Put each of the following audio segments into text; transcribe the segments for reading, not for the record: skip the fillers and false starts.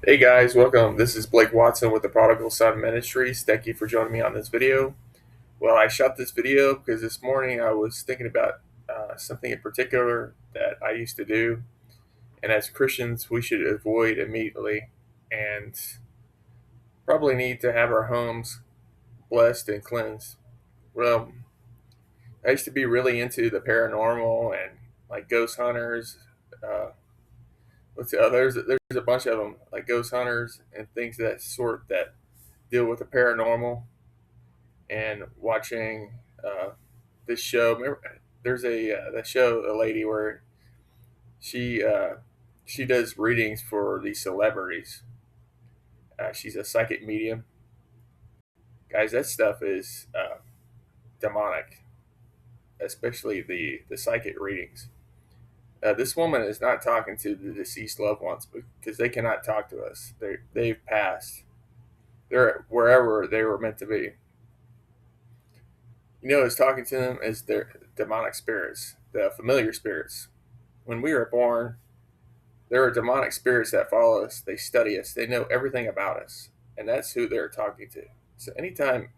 Hey guys, welcome. This is Blake Watson with the Prodigal Son Ministries. Thank you for joining me on this video. Well, I shot this video because this morning I was thinking about something in particular that I used to do, and as Christians, we should avoid immediately and probably need to have our homes blessed and cleansed. Well, I used to be really into the paranormal and like ghost hunters. Uh, there's a bunch of them like ghost hunters and things of that sort that deal with the paranormal and watching this show. Remember, there's a show, a lady where she uh, she does readings for these celebrities. She's a psychic medium, guys. That stuff is demonic, especially the psychic readings. This woman is not talking to the deceased loved ones because they cannot talk to us. They've passed. They're wherever they were meant to be. Is talking to them as their demonic spirits, the familiar spirits. When we were born, there are demonic spirits that follow us. They study us. They know everything about us, and that's who they're talking to. So anytime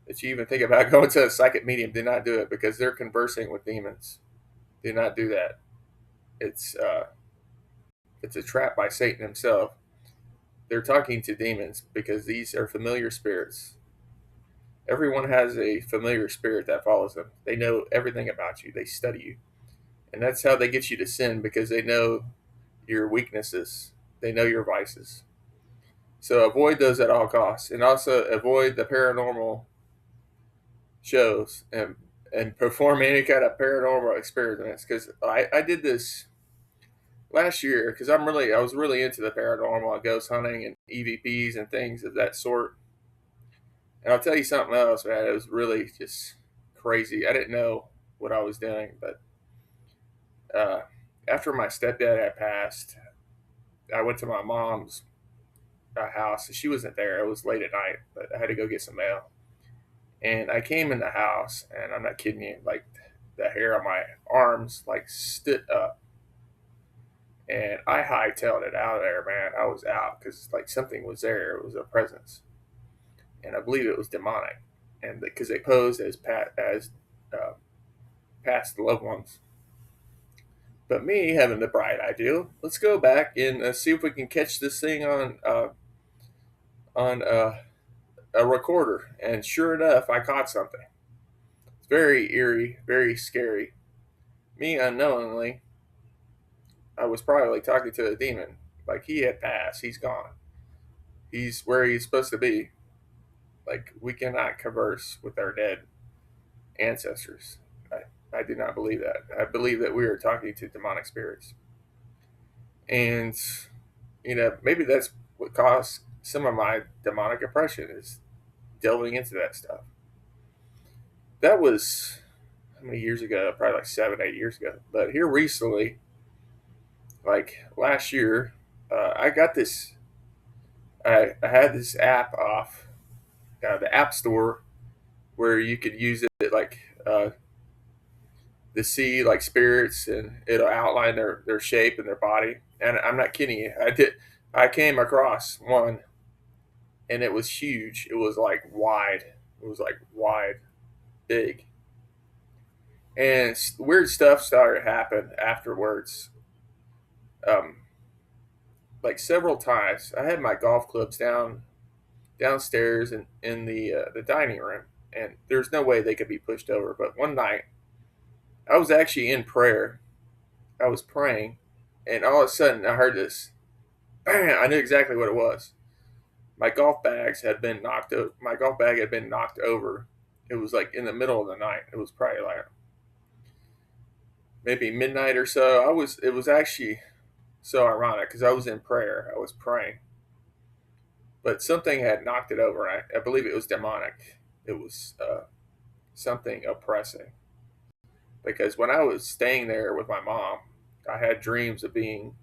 that you even think about going to a psychic medium, do not do it because they're conversing with demons. Do not do that. It's uh, it's a trap by Satan himself. They're talking to demons because these are familiar spirits. Everyone has a familiar spirit that follows them. They know everything about you. They study you, and that's how they get you to sin because they know your weaknesses. They know your vices. So avoid those at all costs, and also avoid the paranormal shows and perform any kind of paranormal experiments. Because I did this last year because I was really into the paranormal, ghost hunting, and EVPs and things of that sort. And I'll tell you something else, man. It was really just crazy. I didn't know what I was doing, but uh, after my stepdad had passed, I went to my mom's house. She wasn't there. It was late at night, but I had to go get some mail. And I came in the house, and I'm not kidding you, like the hair on my arms like stood up, and I hightailed it out of there, man. I was out because like something was there. It was a presence, and I believe it was demonic, and because they posed as uh, past loved ones. But me having the bright idea, let's go back and see if we can catch this thing on a recorder. And sure enough, I caught something. It's very eerie, very scary. Me unknowingly, I was probably talking to a demon. Like he had passed, he's gone. He's where he's supposed to be. Like we cannot converse with our dead ancestors. I do not believe that. I believe that we are talking to demonic spirits. And maybe that's what caused some of my demonic oppression is delving into that stuff. That was how many years ago? Probably like 7, 8 years ago. But here recently, like last year, I got this. I had this app off the App Store where you could use it like to see like spirits and it'll outline their shape and their body. And I'm not kidding you. I came across one and it was huge. It was like wide. It was like wide, big. And weird stuff started to happen afterwards. Um, like several times, I had my golf clubs downstairs in the dining room, and there's no way they could be pushed over. But one night, I was actually in prayer. I was praying, and all of a sudden, I heard this. Bam! I knew exactly what it was. My golf bags had been knocked. My golf bag had been knocked over. It was like in the middle of the night. It was probably like maybe midnight or so. I was. It was actually so ironic because I was in prayer. I was praying, but something had knocked it over. I believe it was demonic. It was something oppressing. Because when I was staying there with my mom, I had dreams of being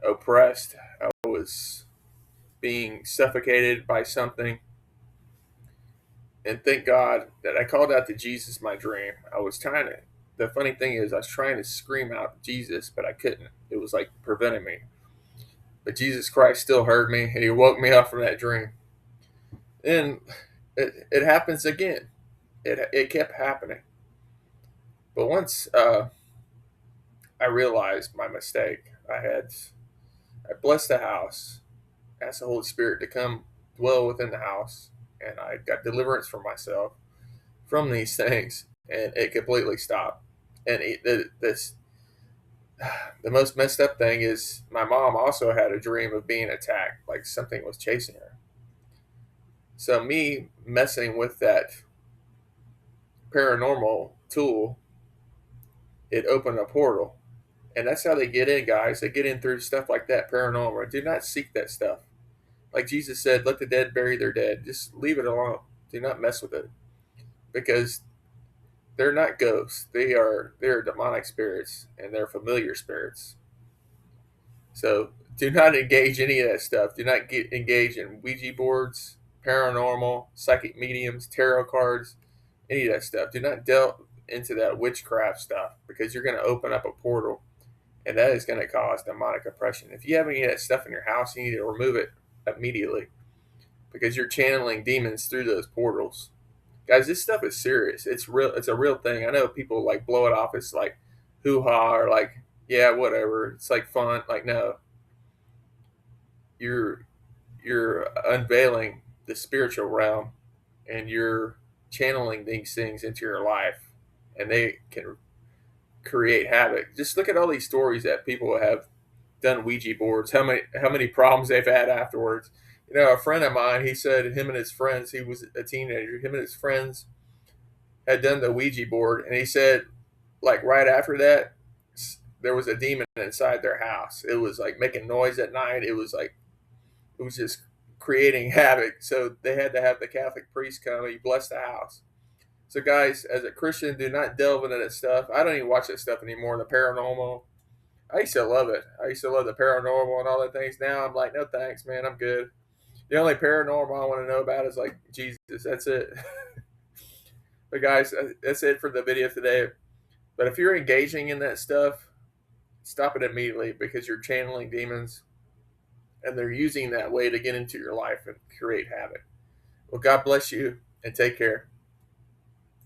oppressed. I was being suffocated by something. And thank God that I called out to Jesus in my dream. I was trying to, the funny thing is, I was trying to scream out Jesus, but I couldn't. It was like preventing me. But Jesus Christ still heard me, and He woke me up from that dream. And it happens again. It kept happening. But once I realized my mistake, I blessed the house, asked the Holy Spirit to come dwell within the house, and I got deliverance from myself from these things, and it completely stopped. And the most messed up thing is my mom also had a dream of being attacked, like something was chasing her. So me messing with that paranormal tool, it opened a portal. And that's how they get in, guys. They get in through stuff like that, paranormal. Do not seek that stuff. Like Jesus said, let the dead bury their dead. Just leave it alone. Do not mess with it. Because they're not ghosts. They are demonic spirits, and they're familiar spirits. So do not engage any of that stuff. Do not get engaged in Ouija boards, paranormal, psychic mediums, tarot cards, any of that stuff. Do not delve into that witchcraft stuff, because you're going to open up a portal, and that is going to cause demonic oppression. If you have any of that stuff in your house, you need to remove it immediately, because you're channeling demons through those portals. Guys, this stuff is serious. It's real. It's a real thing. I know people like blow it off as like hoo ha, or like, yeah, whatever. It's like fun. Like, no, you're you're unveiling the spiritual realm, and you're channeling these things into your life, and they can create havoc. Just look at all these stories that people have done Ouija boards. How many problems they've had afterwards. You know, a friend of mine, he said him and his friends, he was a teenager, him and his friends had done the Ouija board, and he said, like, right after that, there was a demon inside their house. It was like making noise at night. It was just creating havoc. So they had to have the Catholic priest come. He blessed the house. So, guys, as a Christian, do not delve into that stuff. I don't even watch that stuff anymore. The paranormal. I used to love it. I used to love the paranormal and all that things. Now I'm like, no thanks, man. I'm good. The only paranormal I want to know about is like Jesus. That's it. But guys, that's it for the video today. But if you're engaging in that stuff, stop it immediately, because you're channeling demons, and they're using that way to get into your life and create havoc. Well, God bless you, and take care.